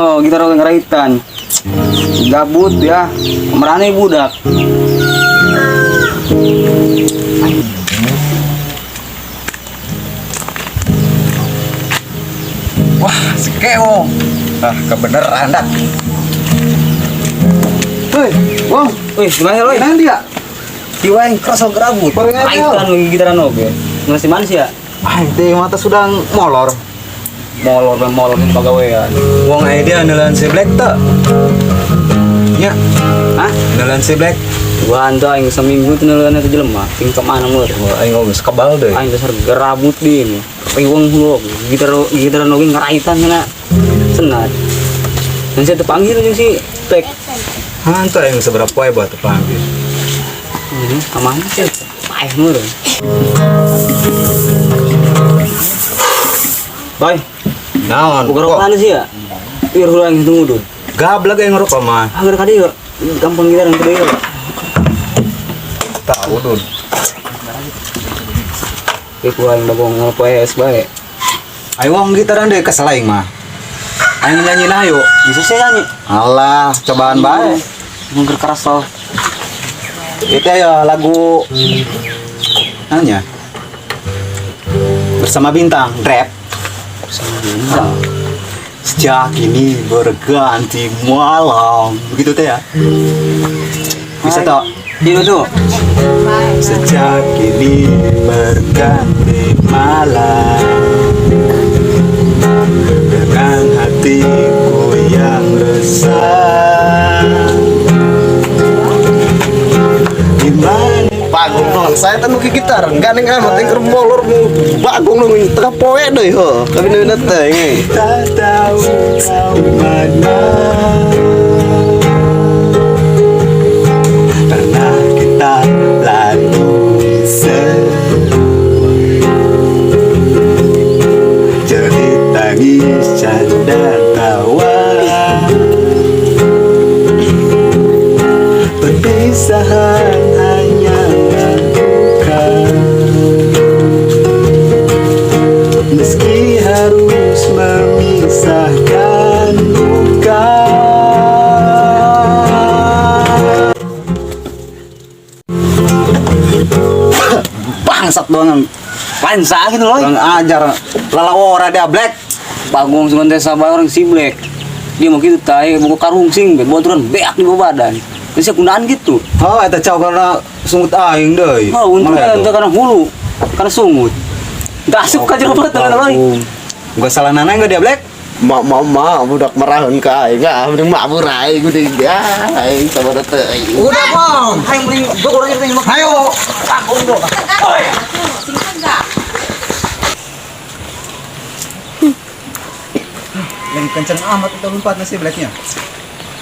lo kita orang ngeraitan. Gabut ya, merane budak. Wah, si Keo. Ah, kebeneran dak. Hei, Wong. Gimana lo? Nanti ya. Tiwain kerasa gerabut. Raitan lo gitaran oke. Ngasih mana sih ya? Ah, itu mata sudah molor. Molor pegawaian. Wong ae dia nelan si Black tak? Ya, Hah? nelan si Black. Gua anda aing seminggu tuh neuleuan teh jelema. Ping kemana meureun? Wah, aing geus kebal deui. Aing dasar gerabut di ini. Ping hulu gitaran oge ngaraitan cenah. Senat. Dan saya terpanggil jeung si Black. Hantu aing seberapa poe buat panggil. Aman sih. Paeh meureun. Boy, Naon? bukan rokok sih ya? Biar hulu yang tunggu dud. Gablak aing ngerokok mah. Agar kadi yuk, gampang gitaran kedua yuk. Tahu dud. Iku aing bagong ngepoes bae. Ayo wong gitaran deh kesel aing mah. Aing nyanyi nah yuk. Bisa saya nyanyi. Alah, cobaan bae. Mungkin keras loh. Itu ya lagu nanya bersama bintang rap. Sejak ini berganti malam, begitu teh ya. Bisa toh? Ini tuh. Sejak ini berganti malam dengan hatiku yang resah. Gimana? Bagong non, saya tanu ke gitar, gandeng amat yang kermolor bagong non, tengah poe deh ho, kami nuna teng. Tak tahu mana pernah kita lalui semua cerita tangis canda tawa perpisahan hanya duka meski harus memisahkan luka. Bangsat doang. Pansa gitu loh. Orang ajar lalawora dia Black. Bagong cuman teh sabah orang si Black. Dia mau gitu tai buku karung sing buat turun beak di bawah badan. Terus sekundaan gitu. Oh, eta caw karena sungut aing deui. Oh, untungnya ente karena hulu, karena sungut. Gak suka aja buat dengan lain. Gua salah nana enggak dia Black? Ma, budak merahan ka, enggak, udah mak burai, udah ya, aing sama teh. Udah, Bang. Ayo beli goreng ini. Ayo. Bagong dong. Yang kenceng amat itu lompat nasi Blacknya.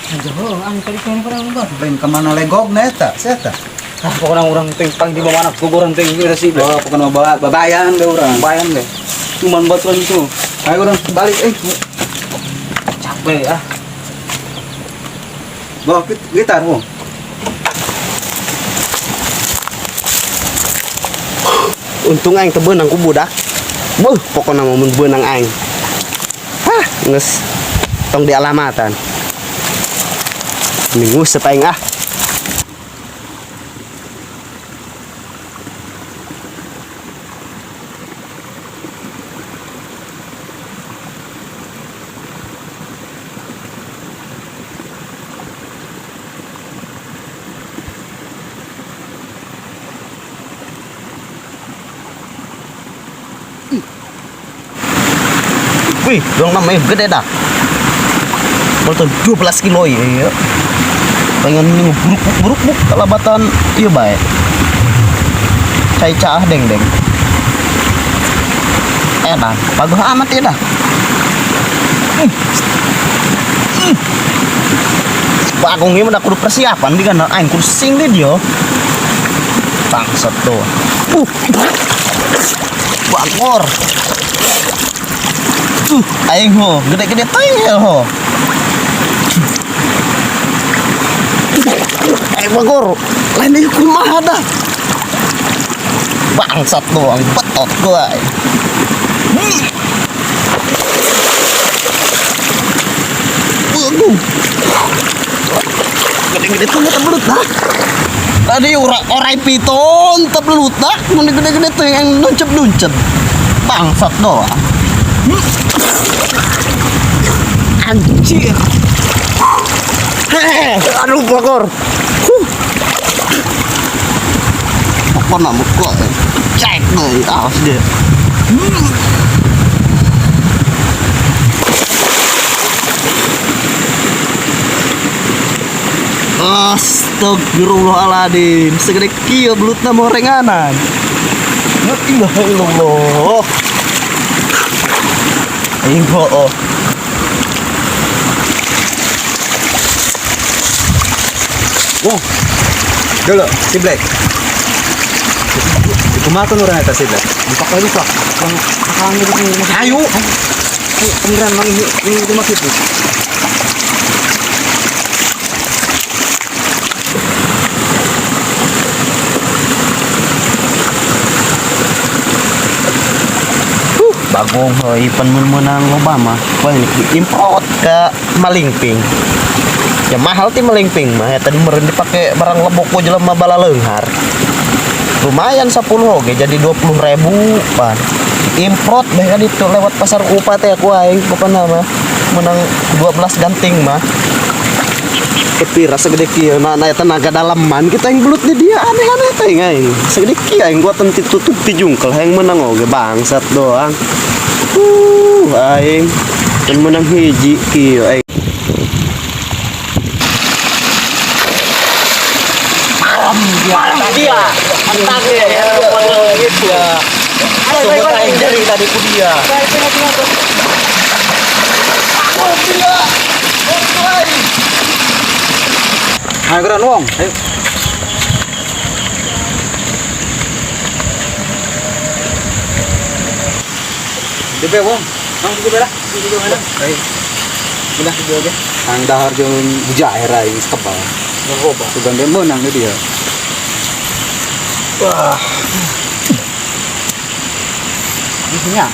Aja ho, ang tadi kene pernah lompat. Lain kemana legog neta, seta. Ah, pokoknya orang ting pang di bawah anak goreng ting itu si Black. Oh, bukan mau babayan deh orang. Bayang deh. Cuman batuan itu. Ayo orang balik Capek ah. Bawa gitar mau. Untung aing teu beunang ku budak. Beuh, pokona mau beunang aing. Hah, geus tong di alamatan. Minggu aing ah. Wih, dong namanya gede dah. Kalau 12 kilo ya. Pengen ini buruk kalabatan iya baik. Cai cah deng. Dah, bagus amat ya dah. Bagong ini udah kudu persiapan di kan aing kudu sing deh dia. Bangsat tuh. Bagor. Aing ho, gede-gede tanya ho. Bagor, lain ini kumaha dah. Bangsat doang, betot gua. gede-gede tuh ya tebelut dah. Tadi orai piton tebelut dah. Mun gede-gede tuh yang nuncep-nuncep. Bangsat doang. Anjir. Aduh bokor. Bokor nak bokor. Cek deh, awas dia. Astagfirullahaladzim, segede kieu belutna mau renganan. Ya ilah. Info oh. Oh, dulu si Black. Itu mah tuh orang atas si Black. Buka. Bang gitu nih. Ayo. Beneran Bang ini rumah gitu. Bagong heuy penmun-munang loba mah. Wah import ke Malingping. Ya mahal ti Malingping mah eta meureun dipake barang lebok jelema bala leunghar. Lumayan 10 oge jadi 20.000 pan. Import bae kan itu lewat pasar Upa teh aku aing pokona mah menang 12 ganting mah. Kepira segede kieu na eta naga dalaman kita yang belut di dia aneh-aneh teh aing. Segede kieu aing gua teu tutup ti jungkel hayang menang oge bangsat doang. Aing dan menang hiji kieu aing. Malam dia. Mantap ya. Gitu ya. Coba aing jadi tadi ku dia. Ayo geran wong. Ayo. Depe wong. Bang gitu belah. Gitu mana? Ayo. Belah gitu aja. Ang dahar jeung bujair aing sekebal. Ngoba. Sugan dia menang dia. Wah. Isinya.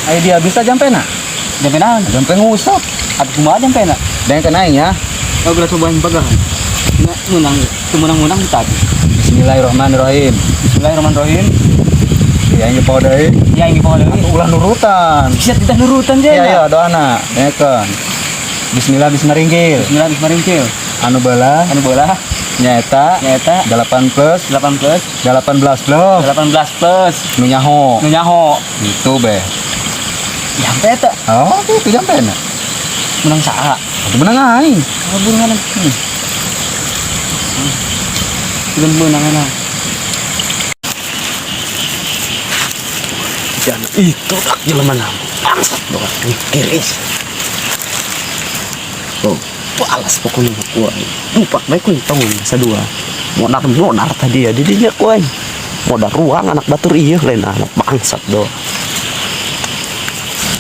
Ayo dia bisa jampena. Jampena, jampe ngusap. Atau cuma jampena. Dan kenainya. Kau belas cobain pegang. Menang, itu menang tadi. Bismillahirrahmanirrahim. Bismillahirrahmanirrahim. Ya ini poho deui. Ya ini pohon ini. Ulah nurutan. Bisa kita nurutan aja. Ya doana. Nekeun. Bismillah bismaringkil. Bismillahirrahmanirrahim. Anu beula nyaeta 8 plus 8 plus 18 plus 18 plus nu nyaho. Itu be. Jampe eta. Oh, itu jampena. Menang saha. Itu menang aing. Burungan. Belum menang ana. Jangan itu tak jelema nama. Bangsat doang kiris. Oh, alas pokoknya ku aing. Lupa bae ku tong sadua. Modar tadi ya di dinya ku aing. Modar ruang anak batur ieu lain anak bangsat doang.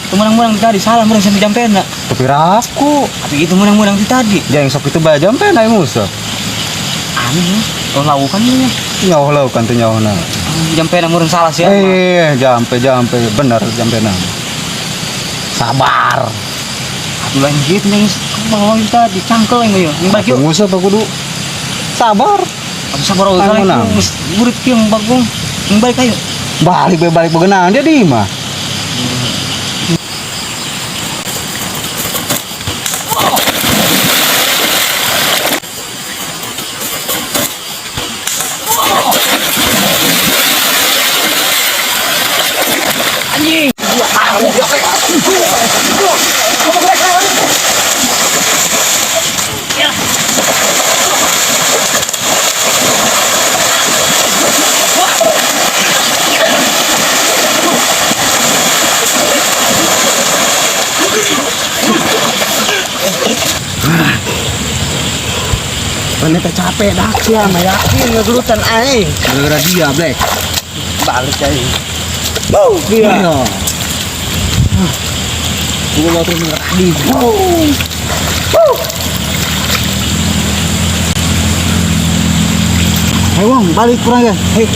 Menang-menang tadi salah menang sampai jampena. Tapi raku. Tapi itu menang-menang tadi. Jangan sok itu bae jampena aing musuh. Aneh. Kau lakukan ini. Nyaho laukan teh nyahona. Jampena meureun salah sih. Jampe bener jampena. Sabar. Atuh lain gitu yang bawang tadi cangkel yang ieu. Yang balik yuk. Musuh apa kudu sabar. Atuh sabar euy Anu kali menang. murid kieu bagong. Yang balik ayo. Balik begenang dia di mah. Anjing. Mana teh capek dah sia mah yakin ngegelutan aing. Gara-gara dia, Black. Balik aing. Bau dia. Gua mau terus ngerti. Hei Wong, balik kurang ya. Hei.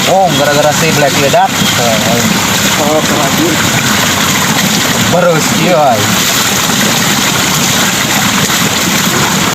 Oh, gara-gara si Black ledak. Oh, khawatir. Baru sih, ay.